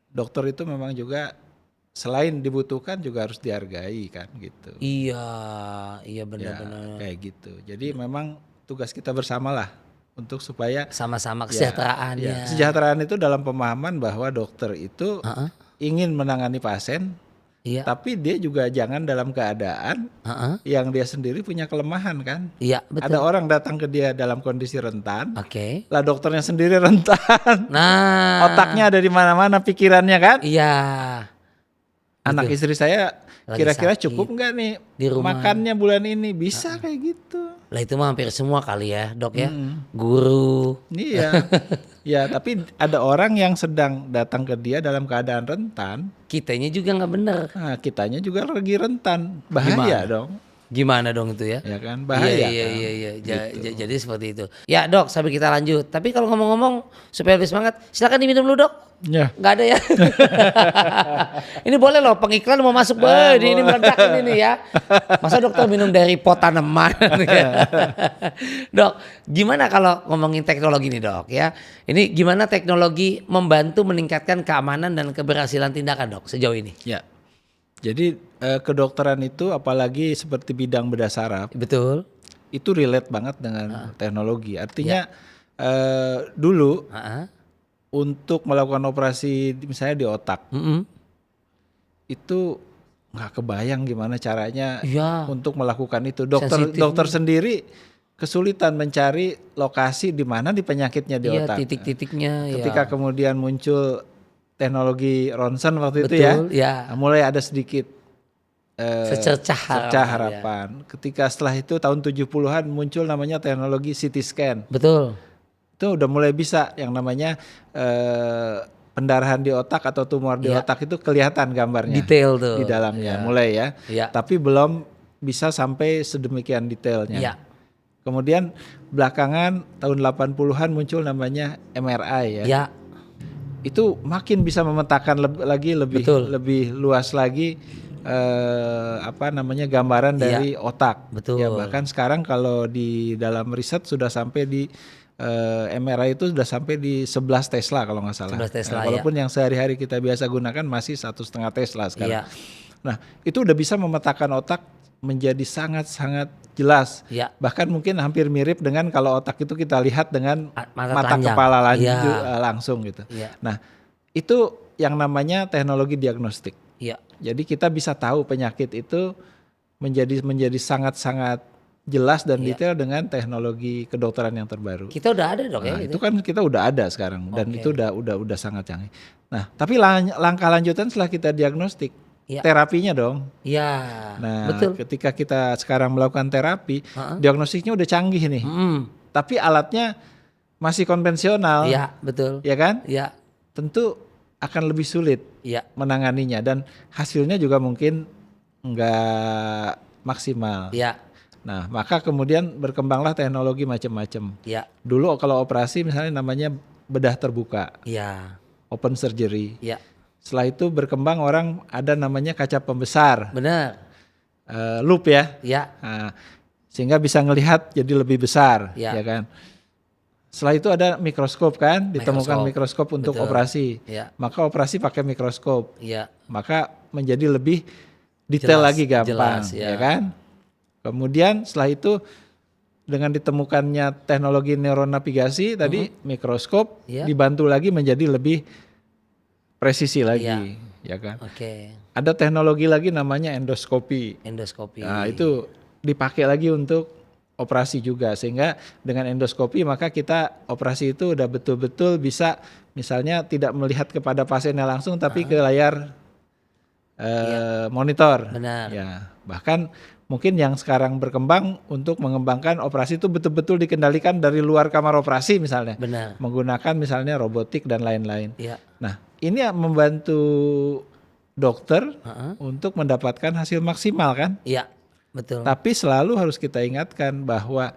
dokter itu memang juga selain dibutuhkan juga harus dihargai kan gitu. Iya benar-benar. Kayak gitu. Jadi memang tugas kita bersamalah untuk supaya sama-sama kesejahteraannya. Kesejahteraan itu dalam pemahaman bahwa dokter itu ingin menangani pasien, tapi dia juga jangan dalam keadaan yang dia sendiri punya kelemahan kan. Iya, betul. Ada orang datang ke dia dalam kondisi rentan. Oke. Lah dokternya sendiri rentan. Nah, otaknya ada di mana-mana, pikirannya kan. Iya. Anak istri saya kira-kira sakit. cukup nggak nih Di rumah. makannya bulan ini, bisa kayak gitu. Lah itu mah hampir semua kali ya, Dok ya. Guru. Iya. Ya, tapi ada orang yang sedang datang ke dia dalam keadaan rentan. Kitanya juga nggak bener. Nah, kitanya juga lagi rentan. Bahaya dong. Gimana dong itu ya? Ya kan, bahaya. Iya. Jadi seperti itu. Ya, Dok, sampai kita lanjut. Tapi kalau ngomong-ngomong supaya lebih semangat, silakan diminum dulu, Dok. Ya. Nggak ada ya. Ini boleh loh, pengiklan mau masuk ini meledak ini nih ya. Masa dokter minum dari pot tanaman? Dok, gimana kalau ngomongin teknologi nih, Dok ya? Ini gimana teknologi membantu meningkatkan keamanan dan keberhasilan tindakan, Dok, sejauh ini? Ya. Jadi kedokteran itu apalagi seperti bidang bedah saraf, Betul. itu relate banget dengan teknologi. Artinya dulu untuk melakukan operasi misalnya di otak, itu nggak kebayang gimana caranya untuk melakukan itu. Dokter sendiri kesulitan mencari lokasi di mana di penyakitnya di otak. Titik-titiknya. Ketika kemudian muncul teknologi ronsen waktu itu mulai ada sedikit secercah harapan. Ketika setelah itu tahun 70-an muncul namanya teknologi CT scan. Betul. Itu udah mulai bisa yang namanya pendarahan di otak atau tumor di otak itu kelihatan gambarnya. Detail tuh. Di dalamnya mulai ya. Tapi belum bisa sampai sedemikian detailnya. Kemudian belakangan tahun 80-an muncul namanya MRI ya. Itu makin bisa memetakan lebih luas lagi gambaran dari otak. Betul. Ya, bahkan sekarang kalau di dalam riset sudah sampai di MRI itu sudah sampai di 11 Tesla kalau nggak salah. 11 Tesla, walaupun yang sehari-hari kita biasa gunakan masih 1,5 Tesla sekarang. Nah, itu udah bisa memetakan otak menjadi sangat-sangat jelas. Bahkan mungkin hampir mirip dengan kalau otak itu kita lihat dengan mata kepala langsung gitu. Nah, itu yang namanya teknologi diagnostik. Jadi kita bisa tahu penyakit itu menjadi sangat-sangat jelas dan detail dengan teknologi kedokteran yang terbaru. Kita udah ada dok itu kan kita udah ada sekarang dan itu udah sangat canggih. Nah, tapi langkah lanjutan setelah kita diagnostik, terapinya dong. Nah, betul. Ketika kita sekarang melakukan terapi, diagnostiknya udah canggih nih. Tapi alatnya masih konvensional. Betul. Ya kan? Tentu akan lebih sulit menanganinya dan hasilnya juga mungkin nggak maksimal. Nah, maka kemudian berkembanglah teknologi macam-macam. Dulu kalau operasi misalnya namanya bedah terbuka. Open surgery. Setelah itu berkembang orang ada namanya kaca pembesar. Benar. Loop ya. Nah, sehingga bisa ngelihat jadi lebih besar, ya kan. Setelah itu ada mikroskop kan, ditemukan mikroskop untuk operasi. Maka operasi pakai mikroskop. Maka menjadi lebih detail lagi, gampang, ya kan. Kemudian setelah itu dengan ditemukannya teknologi neuronavigasi tadi mikroskop dibantu lagi menjadi lebih presisi lagi, ya kan. Ada teknologi lagi namanya endoskopi. Nah, itu dipakai lagi untuk operasi juga sehingga dengan endoskopi maka kita operasi itu udah betul-betul bisa misalnya tidak melihat kepada pasiennya langsung tapi ke layar monitor. Benar. Ya, bahkan mungkin yang sekarang berkembang untuk mengembangkan operasi itu betul-betul dikendalikan dari luar kamar operasi misalnya. Benar. Menggunakan misalnya robotik dan lain-lain. Nah, ini membantu dokter untuk mendapatkan hasil maksimal kan? Betul. Tapi selalu harus kita ingatkan bahwa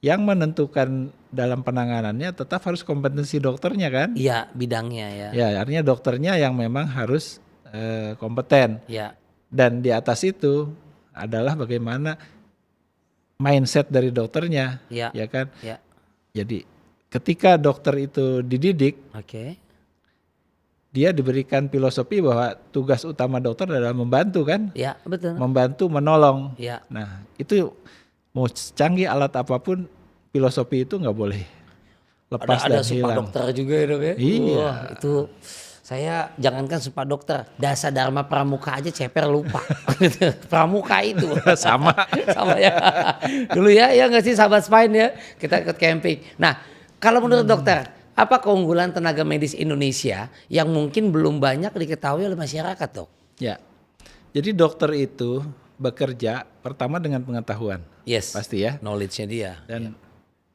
yang menentukan dalam penanganannya tetap harus kompetensi dokternya kan? Bidangnya Ya, artinya dokternya yang memang harus kompeten. Dan di atas itu adalah bagaimana mindset dari dokternya, ya kan? Jadi ketika dokter itu dididik, dia diberikan filosofi bahwa tugas utama dokter adalah membantu kan? Betul. Membantu, menolong. Nah, itu mau canggih alat apapun, filosofi itu nggak boleh lepas dan hilang. Ada sumpah dokter juga ya dok ya? Iya. Itu saya jangankan sumpah dokter, Dasa Dharma Pramuka aja ceper lupa. Pramuka itu. Sama ya. Dulu ya nggak sih sahabat Spine ya, kita ikut camping. Nah, kalau menurut dokter, apa keunggulan tenaga medis Indonesia yang mungkin belum banyak diketahui oleh masyarakat, dok? Ya, jadi dokter itu bekerja pertama dengan pengetahuan. Pasti ya. Knowledge-nya dia. Dan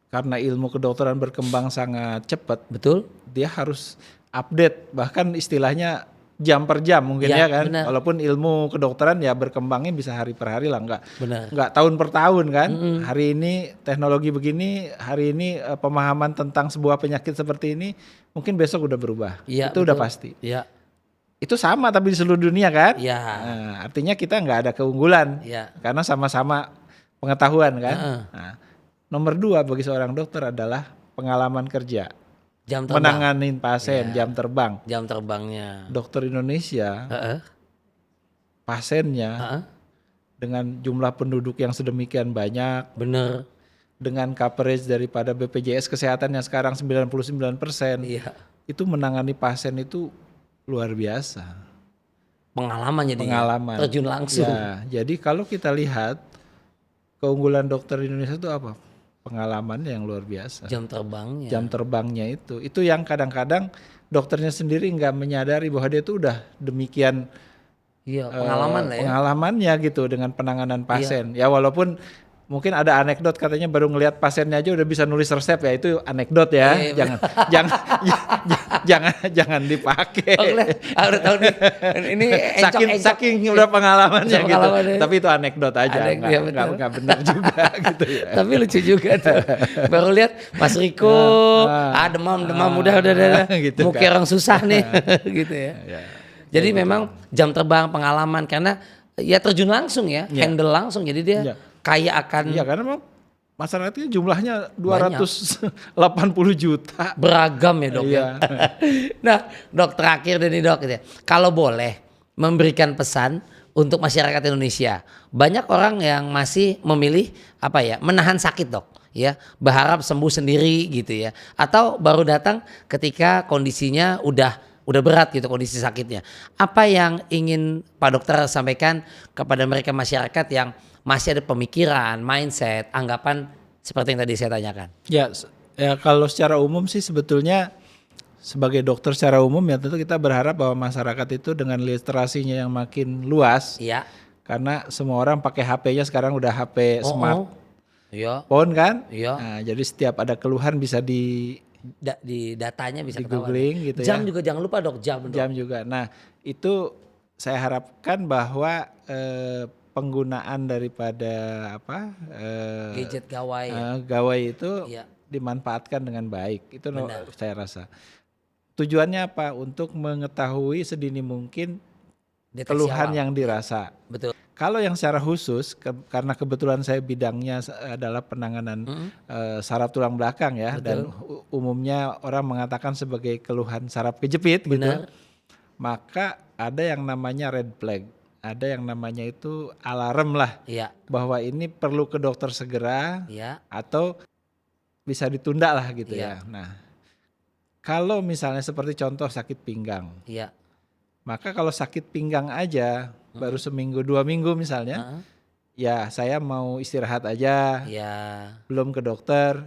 karena ilmu kedokteran berkembang sangat cepat. Betul. Dia harus update, bahkan istilahnya jam per jam mungkin ya kan. Benar. Walaupun ilmu kedokteran ya berkembangnya bisa hari per hari lah, nggak tahun per tahun kan. Hari ini teknologi begini, hari ini pemahaman tentang sebuah penyakit seperti ini, mungkin besok udah berubah. Itu udah pasti. Itu sama tapi di seluruh dunia kan. Nah, artinya kita nggak ada keunggulan karena sama-sama pengetahuan kan. Nah, nomor 2 bagi seorang dokter adalah pengalaman kerja. Jam terbang. Menanganin pasien, jam terbang. Jam terbangnya. Dokter Indonesia, pasiennya dengan jumlah penduduk yang sedemikian banyak. Bener. dengan coverage daripada BPJS Kesehatan yang sekarang 99%, itu menangani pasien itu luar biasa. Pengalaman terjun langsung. Ya, jadi kalau kita lihat keunggulan dokter di Indonesia itu apa? Pengalamannya yang luar biasa. Jam terbangnya. Jam terbangnya itu yang kadang-kadang dokternya sendiri nggak menyadari bahwa dia itu udah demikian pengalamannya gitu dengan penanganan pasien. Ya walaupun mungkin ada anekdot katanya baru ngelihat pasiennya aja udah bisa nulis resep, ya itu anekdot ya. Jangan dipakai. Udah tahu nih. Ini saking udah pengalamannya gitu. Tapi itu anekdot aja, nggak benar juga gitu ya. Tapi lucu juga tuh. Baru lihat Mas Riko, demam udah gitu, mukanya orang susah nih gitu ya. Jadi memang jam terbang pengalaman karena ya terjun langsung ya, handle langsung, jadi dia kaya akan. Iya, karena memang masyarakatnya jumlahnya 280 juta. Beragam ya dok ya. Nah dok, terakhir nih dok, kalau boleh memberikan pesan untuk masyarakat Indonesia. Banyak orang yang masih memilih menahan sakit dok, ya, berharap sembuh sendiri gitu ya, atau baru datang ketika kondisinya udah berat gitu kondisi sakitnya. Apa yang ingin Pak Dokter sampaikan kepada mereka masyarakat yang masih ada pemikiran, mindset, anggapan seperti yang tadi saya tanyakan? Ya kalau secara umum sih sebetulnya sebagai dokter secara umum ya tentu kita berharap bahwa masyarakat itu dengan literasinya yang makin luas. Iya. Karena semua orang pakai HP-nya sekarang udah HP smartphone kan? Iya. Nah, jadi setiap ada keluhan bisa di datanya bisa di googling gitu jam juga jangan lupa dok, jam juga. Nah itu saya harapkan bahwa penggunaan daripada gadget gawai itu dimanfaatkan dengan baik. Itu saya rasa tujuannya apa? Untuk mengetahui sedini mungkin deteksi keluhan yang dirasa. Betul. Kalau yang secara khusus karena kebetulan saya bidangnya adalah penanganan saraf tulang belakang ya. Betul. Dan umumnya orang mengatakan sebagai keluhan saraf kejepit. Benar. Gitu. Maka ada yang namanya red flag. Ada yang namanya itu alarm lah, bahwa ini perlu ke dokter segera, atau bisa ditunda lah gitu ya. Nah, kalau misalnya seperti contoh sakit pinggang, maka kalau sakit pinggang aja baru seminggu 2 minggu misalnya, ya saya mau istirahat aja, belum ke dokter,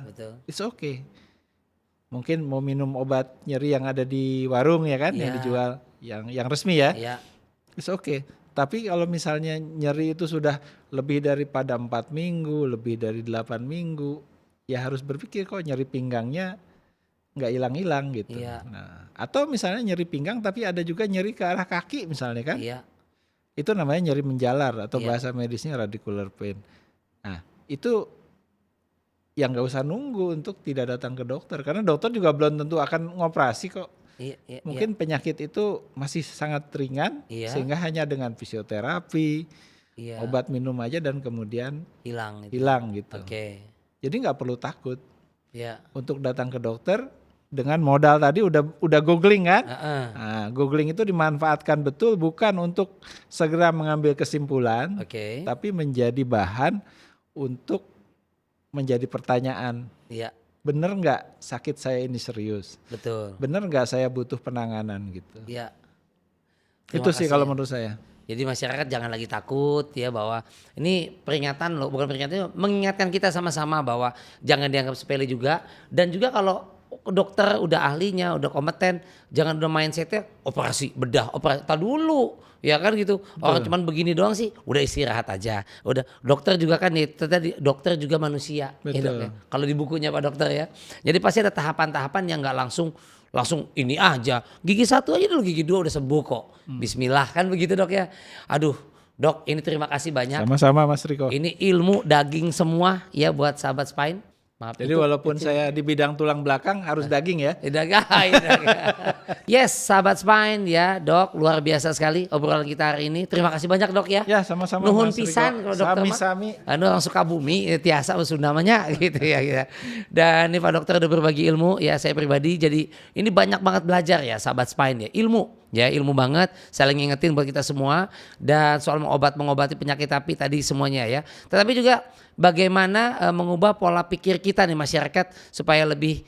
it's okay. Mungkin mau minum obat nyeri yang ada di warung ya kan, yang dijual, yang resmi ya, it's okay. Tapi kalau misalnya nyeri itu sudah lebih daripada 4 minggu, lebih dari 8 minggu, ya harus berpikir kok nyeri pinggangnya nggak hilang-hilang gitu. Nah, atau misalnya nyeri pinggang tapi ada juga nyeri ke arah kaki misalnya kan. Itu namanya nyeri menjalar atau bahasa medisnya radicular pain. Nah itu yang nggak usah nunggu untuk tidak datang ke dokter. Karena dokter juga belum tentu akan ngoperasi kok. Mungkin penyakit itu masih sangat ringan, sehingga hanya dengan fisioterapi, obat minum aja dan kemudian hilang gitu. Jadi nggak perlu takut untuk datang ke dokter dengan modal tadi udah googling kan. Nah, googling itu dimanfaatkan betul bukan untuk segera mengambil kesimpulan, tapi menjadi bahan untuk menjadi pertanyaan. Bener nggak sakit saya ini serius? Betul. Bener nggak saya butuh penanganan gitu? Itu sih kalau menurut saya. Jadi masyarakat jangan lagi takut ya, bahwa ini peringatan loh, bukan peringatan, mengingatkan kita sama-sama bahwa jangan dianggap sepele juga. Dan juga kalau dokter udah ahlinya, udah kompeten, jangan udah mindsetnya operasi bedah, operasi tak dulu. Ya kan gitu. Orang cuman begini doang sih, udah istirahat aja. Udah, dokter juga kan itu tadi, dokter juga manusia. Ya, dok, ya. Kalau di bukunya Pak Dokter ya. Jadi pasti ada tahapan-tahapan yang nggak langsung ini aja. Gigi 1 aja dulu, gigi 2 udah sembuh kok. Bismillah kan begitu dok ya. Aduh dok, ini terima kasih banyak. Sama-sama Mas Riko. Ini ilmu daging semua ya buat sahabat Spine. Maaf, jadi walaupun saya di bidang tulang belakang harus daging ya. Yes, sahabat Spine ya, Dok, luar biasa sekali obrolan kita hari ini. Terima kasih banyak Dok ya. Ya, sama-sama. Nuhun pisan kalau dokter Sami-sami. Orang Sukabumi, tiasa Sunda namanya gitu ya. Dan ini Pak Dokter udah berbagi ilmu ya, saya pribadi jadi ini banyak banget belajar ya sahabat Spine ya. Ilmu ya, ilmu banget. Saling ngingetin buat kita semua, dan soal mengobati penyakit hati tadi semuanya ya. Tetapi juga bagaimana mengubah pola pikir kita nih masyarakat supaya lebih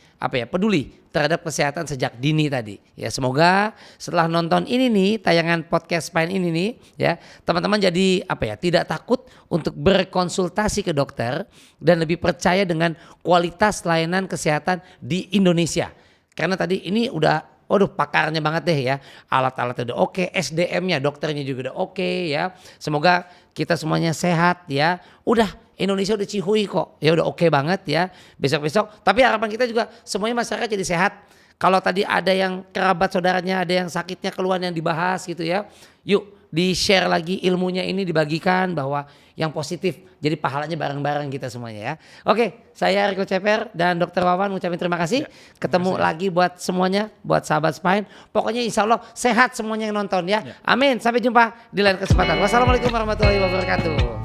peduli terhadap kesehatan sejak dini tadi. Ya, semoga setelah nonton ini nih, tayangan podcast Spine ini nih ya, teman-teman jadi tidak takut untuk berkonsultasi ke dokter dan lebih percaya dengan kualitas layanan kesehatan di Indonesia. Karena tadi ini udah pakarnya banget deh ya. Alat-alatnya udah oke, SDM-nya, dokternya juga udah oke ya. Semoga kita semuanya sehat ya. Udah, Indonesia udah cihui kok. Ya udah oke banget ya. Besok-besok. Tapi harapan kita juga semuanya masyarakat jadi sehat. Kalau tadi ada yang kerabat saudaranya, ada yang sakitnya keluar yang dibahas gitu ya. Yuk di-share lagi ilmunya ini, dibagikan bahwa yang positif. Jadi pahalanya bareng-bareng kita semuanya ya. Oke, saya Rico Ceper dan Dr. Wawan ngucapin terima kasih. Ketemu lagi buat semuanya, buat sahabat Spine. Pokoknya insya Allah sehat semuanya yang nonton ya. Amin. Sampai jumpa di lain kesempatan. Wassalamualaikum warahmatullahi wabarakatuh.